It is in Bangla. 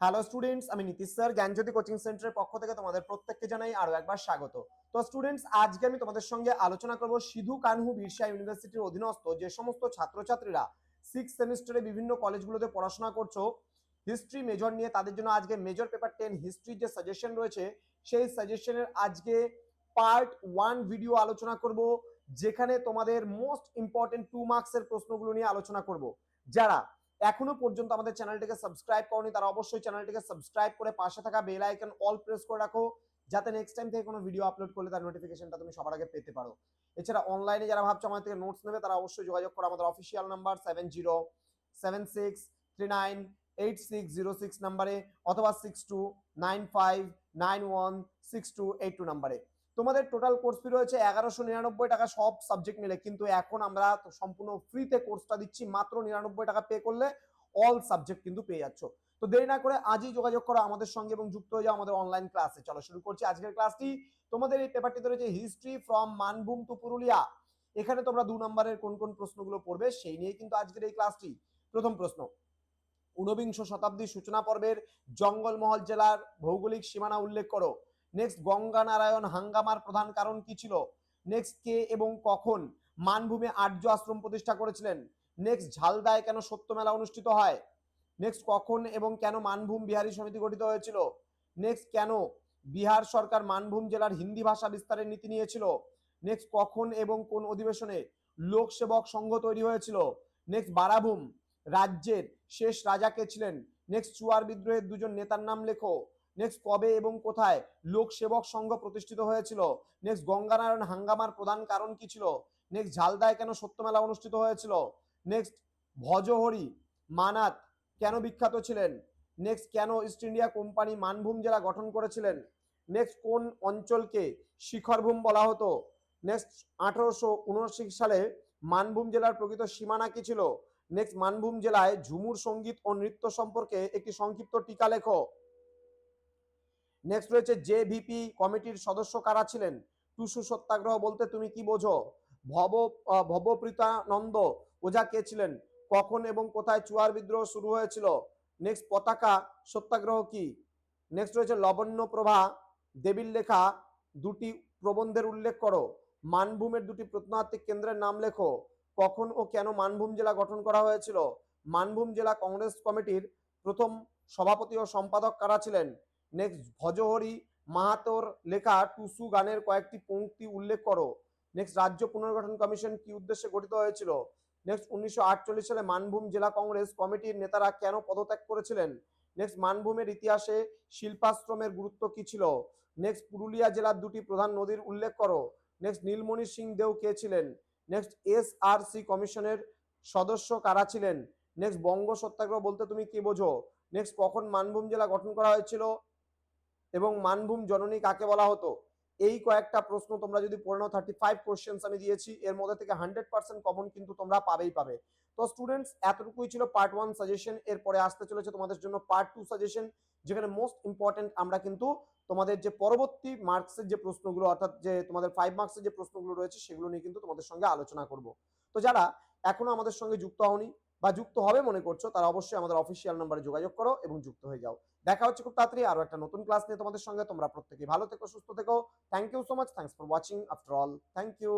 হ্যালো স্টুডেন্টস, আমি নীতিশ স্যার জ্ঞানজ্যোতি কোচিং সেন্টারের পক্ষ থেকে তোমাদের প্রত্যেককে জানাই আরো একবার স্বাগত। তো স্টুডেন্টস, আজকে আমি তোমাদের সঙ্গে আলোচনা করব সিধু কানহু বিরসা ইউনিভার্সিটির অধীনস্থ যে সমস্ত ছাত্রছাত্রীরা 6 সেমিস্টারে বিভিন্ন কলেজগুলোতে পড়াশোনা করছো হিস্ট্রি মেজর নিয়ে, তাদের জন্য আজকে মেজর পেপার 10 হিস্ট্রির যে সাজেশন রয়েছে সেই সাজেশনের আজকে পার্ট 1 ভিডিও আলোচনা করব, যেখানে তোমাদের মোস্ট ইম্পর্টেন্ট 2 মার্কসের প্রশ্নগুলো নিয়ে আলোচনা করব। যারা এখনো পর্যন্ত আমাদের চ্যানেলটিকে সাবস্ক্রাইব করনি তারা অবশ্যই চ্যানেলটিকে সাবস্ক্রাইব করে পাশে থাকা বেল আইকন অল প্রেস করে রাখো, যাতে নেক্সট টাইম থেকে কোনো ভিডিও আপলোড করলে তার নোটিফিকেশনটা তুমি সবার আগে পেতে পারো। এছাড়া অনলাইনে যারা ভাবছো আমাদের থেকে নোটস নেবে তারা অবশ্যই যোগাযোগ করো আমাদের অফিসিয়াল নাম্বার 7076398606 নাম্বারে অথবা 6295916282 নাম্বারে। তোমাদের টোটাল কোর্স ফি রয়েছে 1199 টাকা সব সাবজেক্ট মিলে, কিন্তু এখন আমরা সম্পূর্ণ ফ্রিতে কোর্সটা দিচ্ছি, মাত্র 99 টাকা পে করলে অল সাবজেক্ট কিন্তু পেয়ে যাচ্ছ। তো দেরি না করে আজই যোগাযোগ করো আমাদের সঙ্গে এবং যুক্ত হয়ে যাও আমাদের অনলাইন ক্লাসে। চলো শুরু করছি আজকের ক্লাসটি। তোমাদের এই পেপারটিতে রয়েছে history from Manbhum to Purulia. এখানে তোমরা 2 নম্বরের কোন কোন প্রশ্নগুলো পড়বে সেই নিয়ে কিন্তু আজকের এই ক্লাসটি। প্রথম প্রশ্ন, ঊনবিংশ শতাব্দীর সূচনা পর্বের জঙ্গলমহল জেলার ভৌগোলিক সীমানা উল্লেখ করো। নেক্সট, গঙ্গা নারায়ণ হাঙ্গামার প্রধান কারণ কি ছিল? নেক্সট, কে এবং কখন মানভূমে আর্য আশ্রম প্রতিষ্ঠা করেছিলেন? নেক্সট, ঝালদায় কেন সত্য মেলা অনুষ্ঠিত হয়? নেক্সট, কখন এবং কেন মানভূম বিহারী সমিতি গঠিত হয়েছিল? নেক্সট, কেন বিহার সরকার মানভূম জেলার হিন্দি ভাষা বিস্তারের নীতি নিয়েছিল? নেক্সট, কখন এবং কোন অধিবেশনে লোকসেবক সংঘ তৈরি হয়েছিল? নেক্সট, বারাভূম রাজ্যের শেষ রাজা কে ছিলেন? নেক্সট, চুয়ার বিদ্রোহের 2 জন নেতার নাম লেখো। নেক্সট, কবে এবং কোথায় লোকসেবক সংঘ প্রতিষ্ঠিত হয়েছিল? নেক্সট, গঙ্গানারায়ণ হাঙ্গামার প্রধান কারণ কি ছিল? নেক্সট, ঝালদায় কেন সত্যমেলা অনুষ্ঠিত হয়েছিল? নেক্সট, ভজহরি মানাত কেন বিখ্যাত ছিলেন? নেক্সট, কেন ইস্ট ইন্ডিয়া কোম্পানি মানভূম জেলা গঠন করেছিলেন? নেক্সট, কোন অঞ্চলকে শিখরভূম বলা হতো? নেক্সট, 1879 সালে মানভূম জেলার প্রকৃত সীমানা কি ছিল? নেক্সট, মানভূম জেলায় ঝুমুর সঙ্গীত ও নৃত্য সম্পর্কে একটি সংক্ষিপ্ত টিকা লেখো। নেক্সট রয়েছে জেভিপি কমিটির সদস্য কারা ছিলেন? টুসু সত্যাগ্রহ বলতে তুমি কি বোঝো? ভবপ্রীতানন্দ ওঝা কে ছিলেন? কখন এবং কোথায় চুয়ার বিদ্রোহ শুরু হয়েছিল? নেক্সট, পতাকা সত্যাগ্রহ কি? নেক্সট রয়েছে লবণ্য প্রভা দেবীর লেখা 2টি প্রবন্ধের উল্লেখ করো। মানভূমের 2টি প্রত্নতাত্ত্বিক কেন্দ্রের নাম লেখো। কখন ও কেন মানভূম জেলা গঠন করা হয়েছিল? মানভূম জেলা কংগ্রেস কমিটির প্রথম সভাপতি ও সম্পাদক কারা ছিলেন? নেক্সট, ভজহরি মাহাতোর লেখা টুসু গানের কয়েকটি পংক্তি উল্লেখ করো। নেক্সট, রাজ্য পুনর্গঠন কমিশন কি উদ্দেশ্যে গঠিত হয়েছিল? নেক্সট, 1948 সালে মানভূম জেলা কংগ্রেস কমিটির নেতারা কেন পদত্যাগ করেছিলেন? নেক্সট, মানভূমের ইতিহাসে শিল্পাশ্রমের গুরুত্ব কি ছিল? নেক্সট, পুরুলিয়া জেলার 2টি প্রধান নদীর উল্লেখ করো। নেক্সট, নীলমণি সিং দেও কে ছিলেন? নেক্সট, এসআরসি কমিশনের সদস্য কারা ছিলেন? নেক্সট, বঙ্গ সত্যাগ্রহ বলতে তুমি কি বোঝো? নেক্সট, কখন মানভূম জেলা গঠন করা হয়েছিল এবং মানভূম জননী কাকে বলা হতো? এই কয়েকটা প্রশ্ন তোমরা যদি পড়ে নাও, 35 কোশ্চেন্স আমি দিয়েছি, এর মধ্যে থেকে 100% কমন কিন্তু তোমরা পাবেই পাবে। তো স্টুডেন্টস, এতটুকুই ছিল পার্ট 1 সাজেশন। এরপরে আসতে চলেছে তোমাদের জন্য পার্ট 2 সাজেশন, যেখানে মোস্ট ইম্পর্টেন্ট আমরা কিন্তু তোমাদের যে পরবর্তী মার্কসের যে প্রশ্নগুলো, অর্থাৎ যে তোমাদের 5 মার্কসের যে প্রশ্নগুলো রয়েছে সেগুলো নিয়ে কিন্তু তোমাদের সঙ্গে আলোচনা করব। তো যারা এখনো আমাদের সঙ্গে যুক্ত হওনি বা যুক্ত হবে মনে করছো, তারা অবশ্যই আমাদের অফিসিয়াল নাম্বারে যোগাযোগ করো এবং যুক্ত হয়ে যাও। দেখা হচ্ছে খুব তাড়াতাড়ি আরো একটা নতুন ক্লাস নিয়ে তোমাদের সঙ্গে। তোমরা প্রত্যেকেই ভালো থেকো, সুস্থ থেকো। Thank you so much. Thanks for watching after all. Thank you.